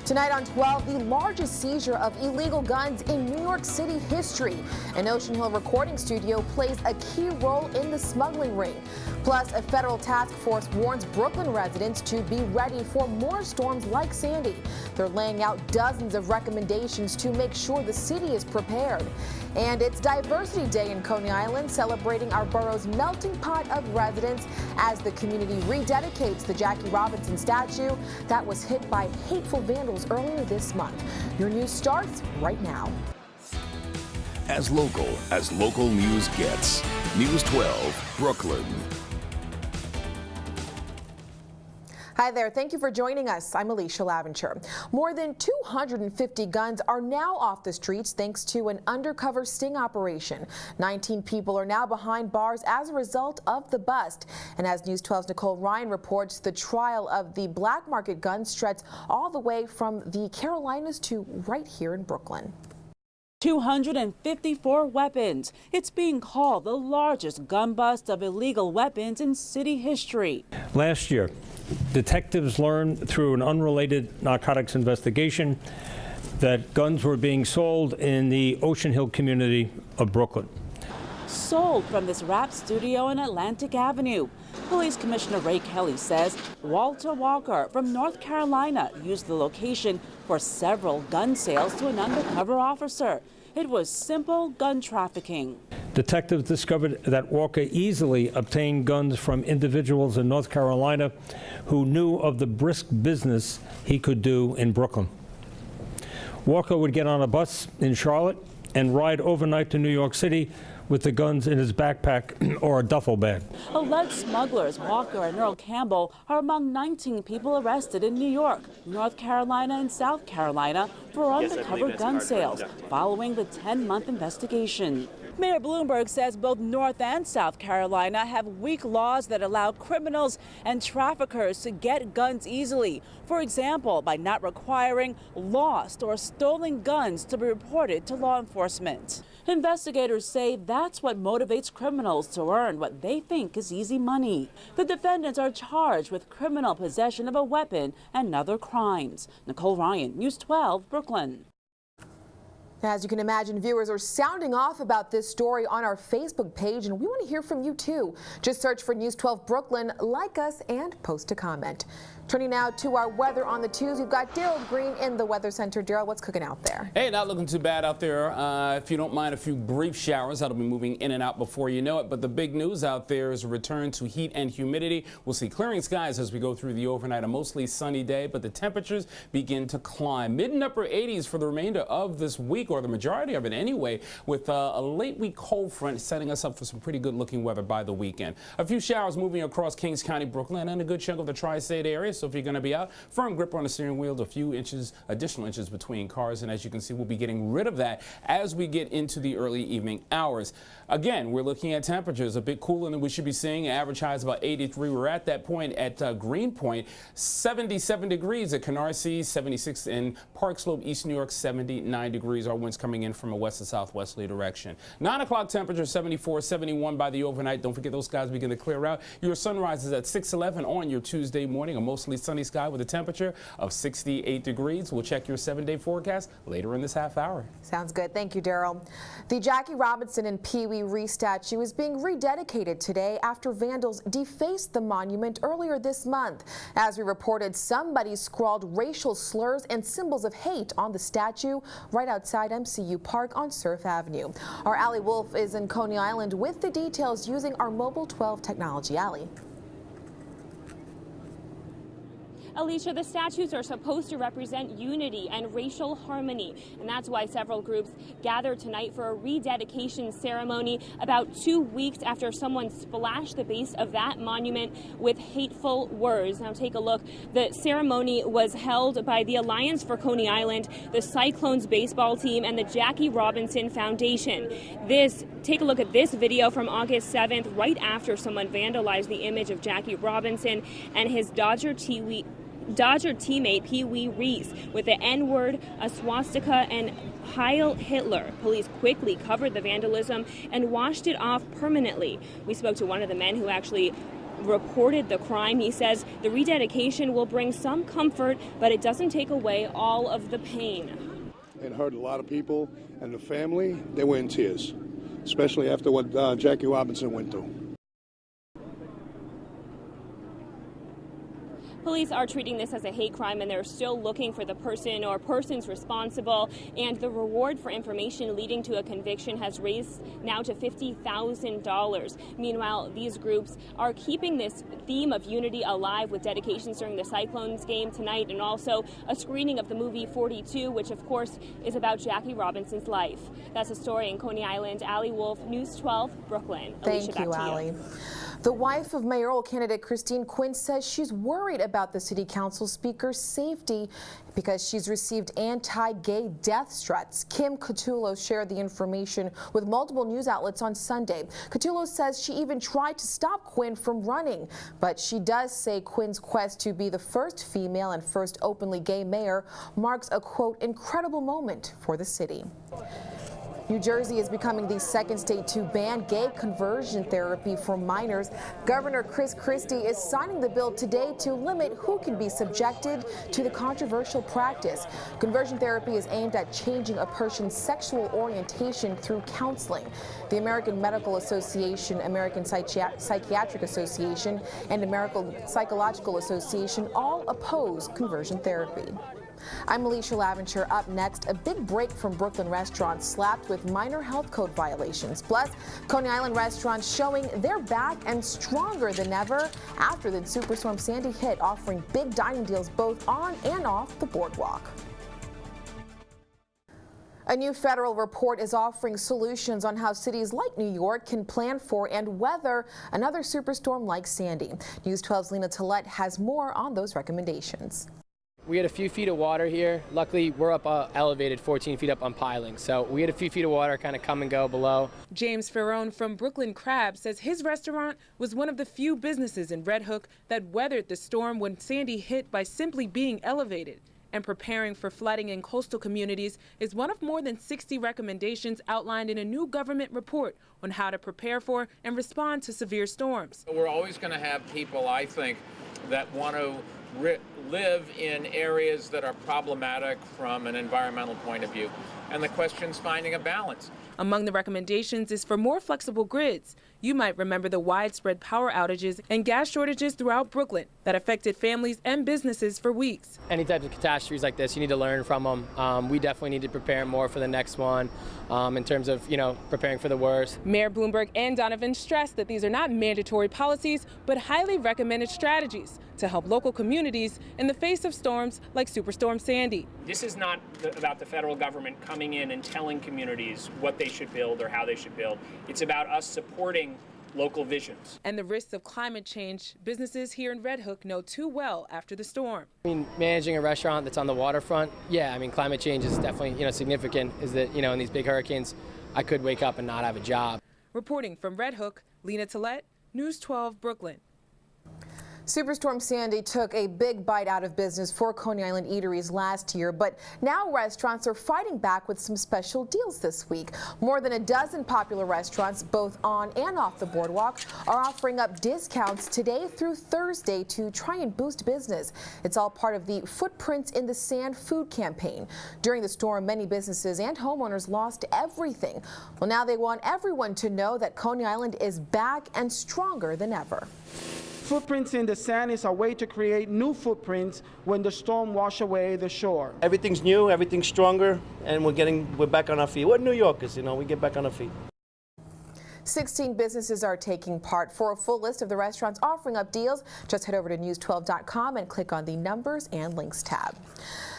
Tonight on 12, the largest seizure of illegal guns in New York City history. An Ocean Hill recording studio plays a key role in the smuggling ring. Plus, a federal task force warns Brooklyn residents to be ready for more storms like Sandy. They're laying out dozens of recommendations to make sure the city is prepared. And it's Diversity Day in Coney Island, celebrating our borough's melting pot of residents as the community rededicates the Jackie Robinson statue that was hit by hateful vandals earlier this month. Your news starts right now. As local news gets. News 12, Brooklyn. Hi there. Thank you for joining us. I'm Alicia Laventure. More than 250 guns are now off the streets thanks to an undercover sting operation. 19 people are now behind bars as a result of the bust. And as News 12's Nicole Ryan reports, the trial of the black market gun stretches all the way from the Carolinas to right here in Brooklyn. 254 weapons. It's being called the largest gun bust of illegal weapons in city history. Last year, detectives learned through an unrelated narcotics investigation that guns were being sold in the Ocean Hill community of Brooklyn. Sold from this rap studio on Atlantic Avenue. Police Commissioner Ray Kelly says Walter Walker from North Carolina used the location for several gun sales to an undercover officer. It was simple gun trafficking. Detectives discovered that Walker easily obtained guns from individuals in North Carolina who knew of the brisk business he could do in Brooklyn. Walker would get on a bus in Charlotte and ride overnight to New York City with the guns in his backpack or a duffel bag. Alleged smugglers Walker and Earl Campbell are among 19 people arrested in New York, North Carolina, and South Carolina for undercover gun sales following the 10-month investigation. Mayor Bloomberg says both North and South Carolina have weak laws that allow criminals and traffickers to get guns easily. For example, by not requiring lost or stolen guns to be reported to law enforcement. Investigators say that's what motivates criminals to earn what they think is easy money. The defendants are charged with criminal possession of a weapon and other crimes. Nicole Ryan, News 12, Brooklyn. As you can imagine, viewers are sounding off about this story on our Facebook page, and we want to hear from you too. Just search for News 12 Brooklyn, like us, and post a comment. Turning now to our weather on the twos, we've got Daryl Green in the Weather Center. Daryl, what's cooking out there? Hey, not looking too bad out there. If you don't mind, a few brief showers that'll be moving in and out before you know it. But the big news out there is a return to heat and humidity. We'll see clearing skies as we go through the overnight. A mostly sunny day, but the temperatures begin to climb. Mid and upper 80s for the remainder of this week, or the majority of it anyway, with a late week cold front setting us up for some pretty good looking weather by the weekend. A few showers moving across Kings County, Brooklyn, and a good chunk of the tri-state area. So if you're going to be out, firm grip on the steering wheel, a few additional inches between cars, and as you can see, we'll be getting rid of that as we get into the early evening hours. Again, we're looking at temperatures a bit cooler than we should be seeing. Average highs about 83. We're at that point at Greenpoint, 77 degrees at Canarsie, 76 in Park Slope, East New York, 79 degrees. Our winds coming in from a west to southwesterly direction. 9 o'clock temperature, 74, 71 by the overnight. Don't forget those skies begin to clear out. Your sunrise is at 6:11 on your Tuesday morning. A mostly sunny sky with a temperature of 68 degrees. We'll check your 7-day forecast later in this half hour. Sounds good. Thank you, Daryl. The Jackie Robinson and Pee Wee Reese statue is being rededicated today after vandals defaced the monument earlier this month. As we reported, somebody scrawled racial slurs and symbols of hate on the statue right outside MCU Park on Surf Avenue. Our Allie Wolf is in Coney Island with the details using our Mobile 12 technology. Allie. Alicia, the statues are supposed to represent unity and racial harmony, and that's why several groups gathered tonight for a rededication ceremony about 2 weeks after someone splashed the base of that monument with hateful words. Now take a look. The ceremony was held by the Alliance for Coney Island, the Cyclones baseball team, and the Jackie Robinson Foundation. Take a look at this video from August 7th, right after someone vandalized the image of Jackie Robinson and his Dodger teammate Pee Wee Reese with the N-word, a swastika, and Heil Hitler. Police quickly covered the vandalism and washed it off permanently. We spoke to one of the men who actually reported the crime. He says the rededication will bring some comfort, but it doesn't take away all of the pain. It hurt a lot of people, and the family, they were in tears, especially after what Jackie Robinson went through. Police are treating this as a hate crime, and they're still looking for the person or persons responsible. And the reward for information leading to a conviction has raised now to $50,000. Meanwhile, these groups are keeping this theme of unity alive with dedications during the Cyclones game tonight, and also a screening of the movie 42, which of course is about Jackie Robinson's life. That's a story in Coney Island. Allie Wolf, News 12, Brooklyn. Alicia, Thank you, back to Allie. you. The wife of mayoral candidate Christine Quinn says she's worried about the city council speaker's safety because she's received anti-gay death threats. Kim Catullo shared the information with multiple news outlets on Sunday. Catullo says she even tried to stop Quinn from running, but she does say Quinn's quest to be the first female and first openly gay mayor marks a, quote, incredible moment for the city. New Jersey is becoming the second state to ban gay conversion therapy for minors. Governor Chris Christie is signing the bill today to limit who can be subjected to the controversial practice. Conversion therapy is aimed at changing a person's sexual orientation through counseling. The American Medical Association, American Psychiatric Association, and American Psychological Association all oppose conversion therapy. I'm Alicia Laventure. Up next, a big break from Brooklyn restaurants slapped with minor health code violations. Plus, Coney Island restaurants showing they're back and stronger than ever after the Superstorm Sandy hit, offering big dining deals both on and off the boardwalk. A new federal report is offering solutions on how cities like New York can plan for and weather another superstorm like Sandy. News 12's Lena Tillett has more on those recommendations. We had a few feet of water here. Luckily, we're up elevated 14 feet up on piling. So we had a few feet of water kind of come and go below. James Ferrone from Brooklyn Crab says his restaurant was one of the few businesses in Red Hook that weathered the storm when Sandy hit by simply being elevated. And preparing for flooding in coastal communities is one of more than 60 recommendations outlined in a new government report on how to prepare for and respond to severe storms. We're always going to have people, I think, that want to live in areas that are problematic from an environmental point of view. And the question's finding a balance. Among the recommendations is for more flexible grids. You might remember the widespread power outages and gas shortages throughout Brooklyn that affected families and businesses for weeks. Any type of catastrophes like this, you need to learn from them. We definitely need to prepare more for the next one in terms of, preparing for the worst. Mayor Bloomberg and Donovan stressed that these are not mandatory policies, but highly recommended strategies to help local communities in the face of storms like Superstorm Sandy. This is not about the federal government coming in and telling communities what they should build or how they should build. It's about us supporting local visions. And the risks of climate change, businesses here in Red Hook know too well after the storm. Managing a restaurant that's on the waterfront, climate change is definitely, significant. Is that, in these big hurricanes, I could wake up and not have a job. Reporting from Red Hook, Lena Tillett, News 12, Brooklyn. Superstorm Sandy took a big bite out of business for Coney Island eateries last year, but now restaurants are fighting back with some special deals this week. More than a dozen popular restaurants, both on and off the boardwalk, are offering up discounts today through Thursday to try and boost business. It's all part of the Footprints in the Sand food campaign. During the storm, many businesses and homeowners lost everything. Well, now they want everyone to know that Coney Island is back and stronger than ever. Footprints in the Sand is a way to create new footprints when the storm washes away the shore. Everything's new, everything's stronger, and we're back on our feet. We're New Yorkers, we get back on our feet. 16 businesses are taking part. For a full list of the restaurants offering up deals, just head over to news12.com and click on the Numbers and Links tab.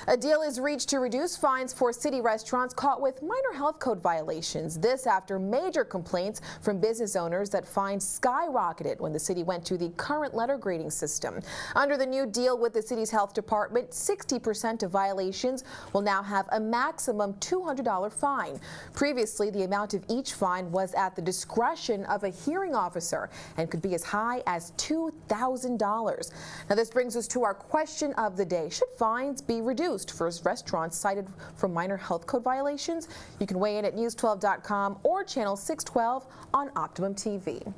A deal is reached to reduce fines for city restaurants caught with minor health code violations. This after major complaints from business owners that fines skyrocketed when the city went to the current letter grading system. Under the new deal with the city's health department, 60% of violations will now have a maximum $200 fine. Previously, the amount of each fine was at the discretion of a hearing officer and could be as high as $2,000. Now, this brings us to our question of the day. Should fines be reduced for restaurants cited for minor health code violations? You can weigh in at news12.com or channel 612 on Optimum TV.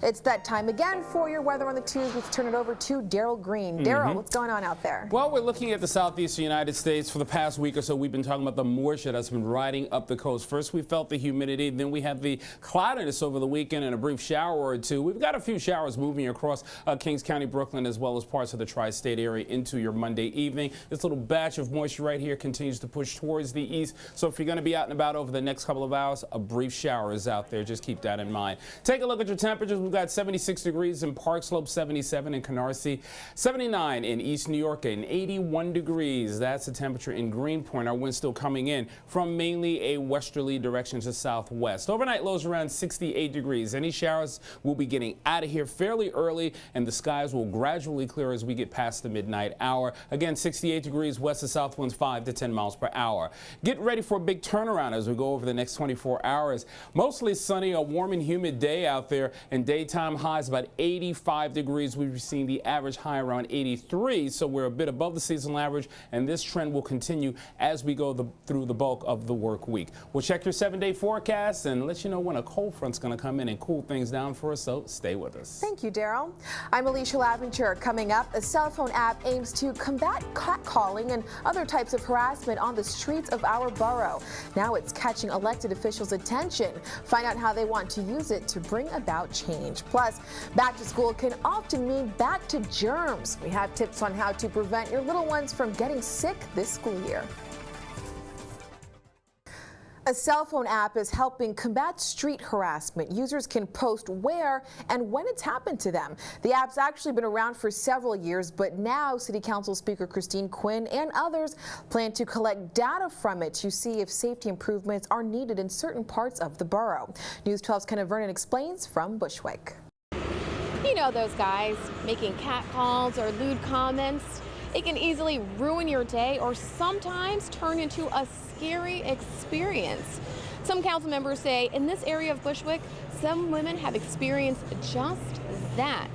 It's that time again for your weather on the Tuesday. Let's turn it over to Daryl Green. Daryl, what's going on out there? Well, we're looking at the southeastern United States. For the past week or so, we've been talking about the moisture that's been riding up the coast. First, we felt the humidity. Then we had the cloudiness over the weekend and a brief shower or two. We've got a few showers moving across Kings County, Brooklyn, as well as parts of the tri-state area into your Monday evening. This little batch of moisture right here continues to push towards the east. So if you're going to be out and about over the next couple of hours, a brief shower is out there. Just keep that in mind. Take a look at your temperatures. We've got 76 degrees in Park Slope, 77 in Canarsie, 79 in East New York, and 81 degrees. That's the temperature in Greenpoint. Our wind still coming in from mainly a westerly direction to southwest. Overnight lows around 68 degrees. Any showers will be getting out of here fairly early, and the skies will gradually clear as we get past the midnight hour. Again, 68 degrees, west to south winds 5 to 10 miles per hour. Get ready for a big turnaround as we go over the next 24 hours. Mostly sunny, a warm and humid day out there, and daytime highs about 85 degrees. We've seen the average high around 83, so we're a bit above the seasonal average, and this trend will continue as we go through the bulk of the work week. We'll check your 7-day forecast and let you know when a cold front's going to come in and cool things down for us, so stay with us. Thank you, Daryl. I'm Alicia Laventure. Coming up, a cell phone app aims to combat catcalling and other types of harassment on the streets of our borough. Now it's catching elected officials' attention. Find out how they want to use it to bring about change. Plus, back to school can often mean back to germs. We have tips on how to prevent your little ones from getting sick this school year. A cell phone app is helping combat street harassment. Users can post where and when it's happened to them. The app's actually been around for several years, but now City Council Speaker Christine Quinn and others plan to collect data from it to see if safety improvements are needed in certain parts of the borough. News 12's Kenna Vernon explains from Bushwick. You know those guys making catcalls or lewd comments? It can easily ruin your day or sometimes turn into a scary experience. Some council members say in this area of Bushwick, some women have experienced just that.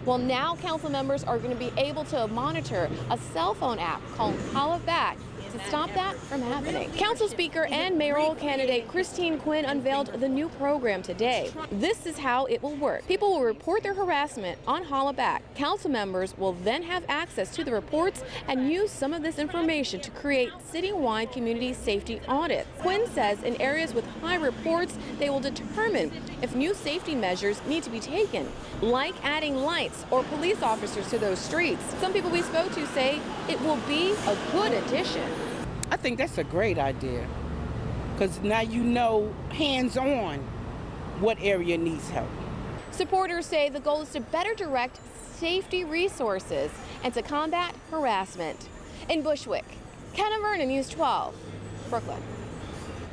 Well, now council members are going to be able to monitor a cell phone app called Holla Back to stop that from happening. Council Speaker and mayoral candidate Christine Quinn unveiled the new program today. This is how it will work. People will report their harassment on Holla Back. Council members will then have access to the reports and use some of this information to create citywide community safety audits. Quinn says in areas with high reports, they will determine if new safety measures need to be taken, like adding lights or police officers to those streets. Some people we spoke to say it will be a good addition. I think that's a great idea, because now you know hands-on what area needs help. Supporters say the goal is to better direct safety resources and to combat harassment. In Bushwick, Kenna Vernon, News 12, Brooklyn.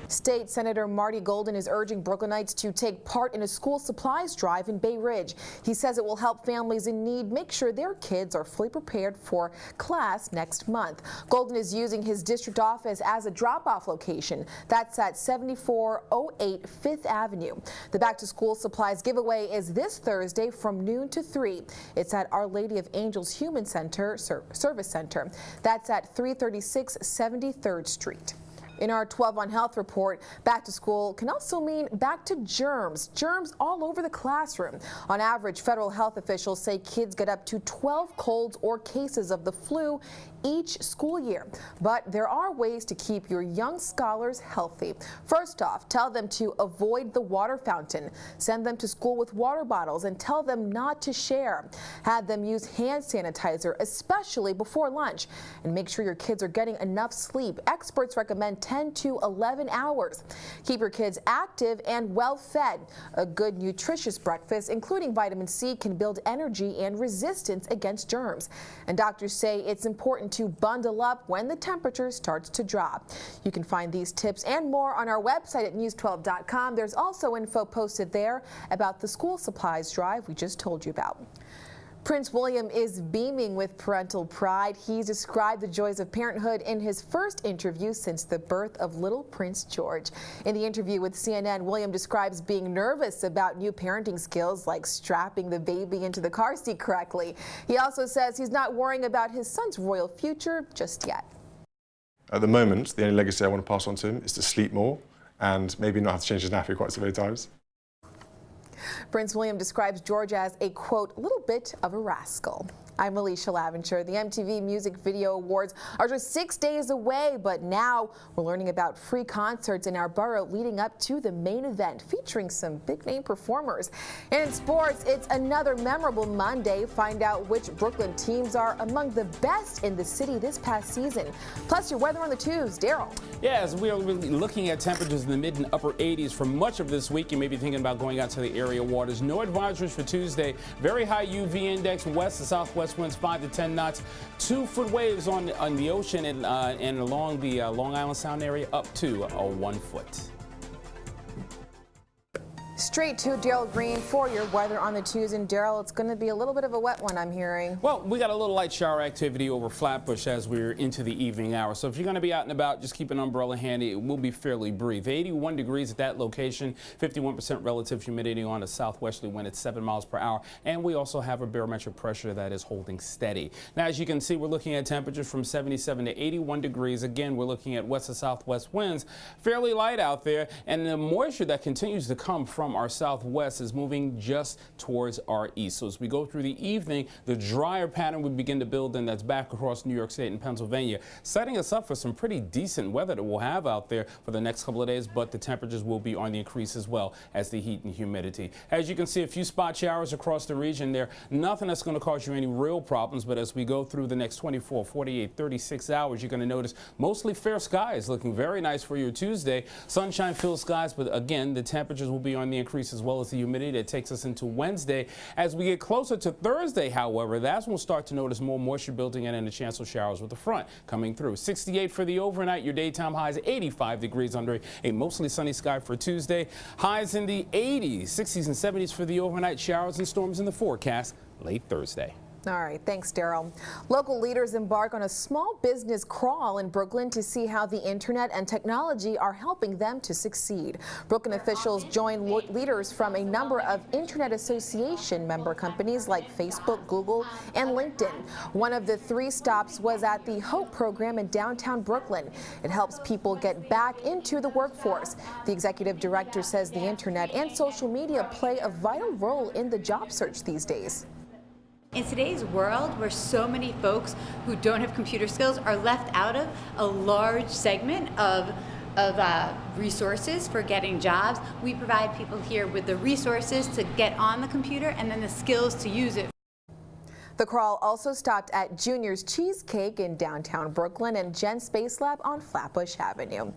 State Senator Marty Golden is urging Brooklynites to take part in a school supplies drive in Bay Ridge. He says it will help families in need make sure their kids are fully prepared for class next month. Golden is using his district office as a drop-off location. That's at 7408 5th Avenue. The Back to School Supplies giveaway is this Thursday from noon to 3. It's at Our Lady of Angels Human Center Service Center. That's at 336 73rd Street. In our 12 on Health report, back to school can also mean back to germs. Germs all over the classroom. On average, federal health officials say kids get up to 12 colds or cases of the flu each school year. But there are ways to keep your young scholars healthy. First off, tell them to avoid the water fountain. Send them to school with water bottles and tell them not to share. Have them use hand sanitizer, especially before lunch. And make sure your kids are getting enough sleep. Experts recommend 10 to 11 hours. Keep your kids active and well fed. A good nutritious breakfast, including vitamin C, can build energy and resistance against germs. And doctors say it's important to bundle up when the temperature starts to drop. You can find these tips and more on our website at news12.com. There's also info posted there about the school supplies drive we just told you about. Prince William is beaming with parental pride. He's described the joys of parenthood in his first interview since the birth of little Prince George. In the interview with CNN, William describes being nervous about new parenting skills like strapping the baby into the car seat correctly. He also says he's not worrying about his son's royal future just yet. At the moment, the only legacy I want to pass on to him is to sleep more and maybe not have to change his nappy quite so many times. Prince William describes George as a, quote, little bit of a rascal. I'm Alicia Laventure. The MTV Music Video Awards are just 6 days away, but now we're learning about free concerts in our borough leading up to the main event, featuring some big-name performers. And in sports, it's another memorable Monday. Find out which Brooklyn teams are among the best in the city this past season. Plus, your weather on the twos. Daryl. Yes, we are really looking at temperatures in the mid and upper 80s for much of this week. You may be thinking about going out to the area waters. No advisories for Tuesday. Very high UV index, west to southwest winds 5 to 10 knots. 2-foot waves on the ocean and along the Long Island Sound area up to 1 foot. Straight to Daryl Green for your weather on the twos. And Daryl, it's going to be a little bit of a wet one, I'm hearing. Well, we got a little light shower activity over Flatbush as we're into the evening hour. So if you're going to be out and about, just keep an umbrella handy. It will be fairly brief. 81 degrees at that location, 51% relative humidity on a southwesterly wind at 7 miles per hour. And we also have a barometric pressure that is holding steady. Now, as you can see, we're looking at temperatures from 77 to 81 degrees. Again, we're looking at west to southwest winds, fairly light out there. And the moisture that continues to come from our southwest is moving just towards our east. So as we go through the evening, the drier pattern will begin to build, and that's back across New York State and Pennsylvania, setting us up for some pretty decent weather that we'll have out there for the next couple of days, but the temperatures will be on the increase as well as the heat and humidity. As you can see, a few spot showers across the region there. Nothing that's going to cause you any real problems, but as we go through the next 24, 48, 36 hours, you're going to notice mostly fair skies, looking very nice for your Tuesday. Sunshine-filled skies, but again, the temperatures will be on the increase as well as the humidity that takes us into Wednesday. As we get closer to Thursday, however, that's when we'll start to notice more moisture building in and a chance of showers with the front coming through. 68 for the overnight. Your daytime highs 85 degrees under a mostly sunny sky for Tuesday. Highs in the 80s, 60s and 70s for the overnight. Showers and storms in the forecast late Thursday. All right, thanks, Daryl. Local leaders embark on a small business crawl in Brooklyn to see how the internet and technology are helping them to succeed. Brooklyn officials join leaders from a number of Internet Association member companies like Facebook, Google, and LinkedIn. One of the 3 stops was at the HOPE program in downtown Brooklyn. It helps people get back into the workforce. The executive director says the internet and social media play a vital role in the job search these days. In today's world, where so many folks who don't have computer skills are left out of a large segment of resources for getting jobs, we provide people here with the resources to get on the computer and then the skills to use it. The crawl also stopped at Junior's Cheesecake in downtown Brooklyn and Gen Space Lab on Flatbush Avenue.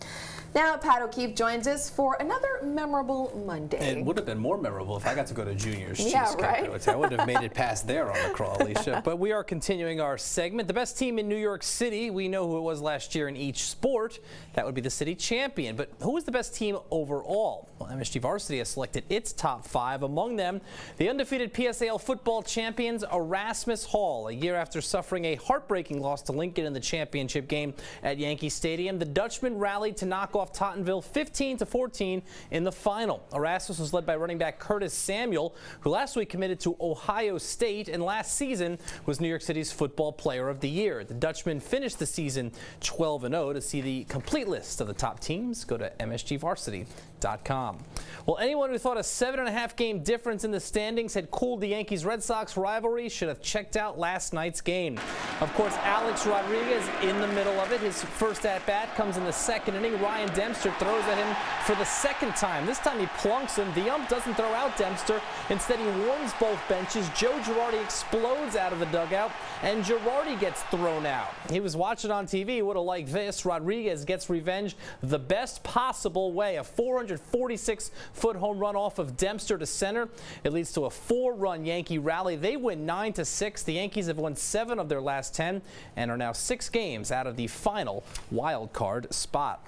Now, Pat O'Keefe joins us for another memorable Monday. It would have been more memorable if I got to go to Junior's Yeah, Cheesecake. right? I would say I wouldn't have made it past there on the crawl, Alicia. But we are continuing our segment. The best team in New York City, we know who it was last year in each sport. That would be the city champion. But who was the best team overall? Well, MSG Varsity has selected its top 5. Among them, the undefeated PSAL football champions, Erasmus Hall. A year after suffering a heartbreaking loss to Lincoln in the championship game at Yankee Stadium, the Dutchmen rallied to knock off Tottenville 15-14 in the final. Erasmus was led by running back Curtis Samuel, who last week committed to Ohio State and last season was New York City's Football Player of the Year. The Dutchmen finished the season 12-0. To see the complete list of the top teams, go to msgvarsity.com. Well, anyone who thought a 7.5 game difference in the standings had cooled the Yankees-Red Sox rivalry should have checked out last night's game. Of course, Alex Rodriguez in the middle of it. His first at-bat comes in the second inning. Ryan Dempster throws at him for the second time. This time he plunks him. The ump doesn't throw out Dempster. Instead, he warns both benches. Joe Girardi explodes out of the dugout, and Girardi gets thrown out. He was watching on TV. He would have liked this. Rodriguez gets revenge the best possible way. A 446-foot home run off of Dempster to center. It leads to a 4-run Yankee rally. They win 9-6. The Yankees have won 7 of their last 10 and are now 6 games out of the final wild card spot.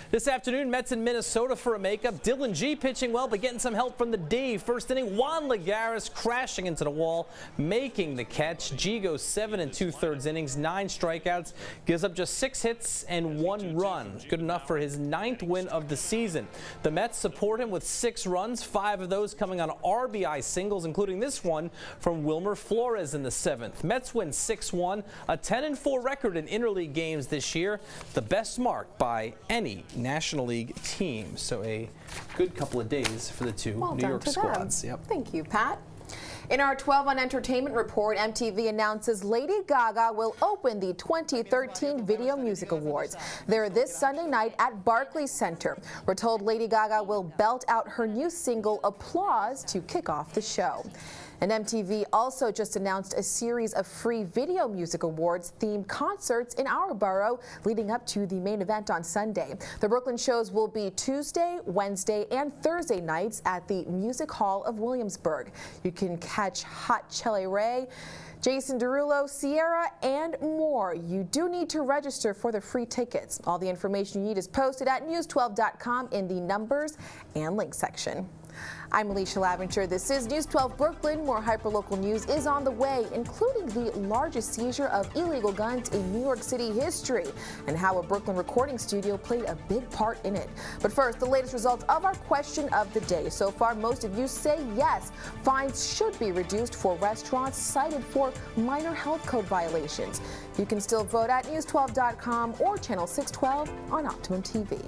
This afternoon, Mets in Minnesota for a makeup. Dylan G pitching well, but getting some help from the D. First inning, Juan Lagares crashing into the wall, making the catch. G goes 7 2/3 innings, 9 strikeouts, gives up just 6 hits and 1 run. Good enough for his 9th win of the season. The Mets support him with 6 runs, 5 of those coming on RBI singles, including this one from Wilmer Flores in the 7th. Mets win 6-1, a 10-4 record in interleague games this year, the best mark by any National League team. So a good couple of days for the two Well New done York to squads. them. Yep. Thank you, Pat. In our 12 on Entertainment report, MTV announces Lady Gaga will open the 2013 Video Music Awards. They're this Sunday night at Barclays Center. We're told Lady Gaga will belt out her new single, Applause, to kick off the show. And MTV also just announced a series of free Video Music Awards themed concerts in our borough leading up to the main event on Sunday. The Brooklyn shows will be Tuesday, Wednesday, and Thursday nights at the Music Hall of Williamsburg. You can catch Hot Chelle Ray, Jason Derulo, Sierra, and more. You do need to register for the free tickets. All the information you need is posted at news12.com in the numbers and links section. I'm Alicia Laventure. This is News 12 Brooklyn. More hyperlocal news is on the way, including the largest seizure of illegal guns in New York City history and how a Brooklyn recording studio played a big part in it. But first, the latest results of our question of the day. So far, most of you say yes. Fines should be reduced for restaurants cited for minor health code violations. You can still vote at news12.com or channel 612 on Optimum TV.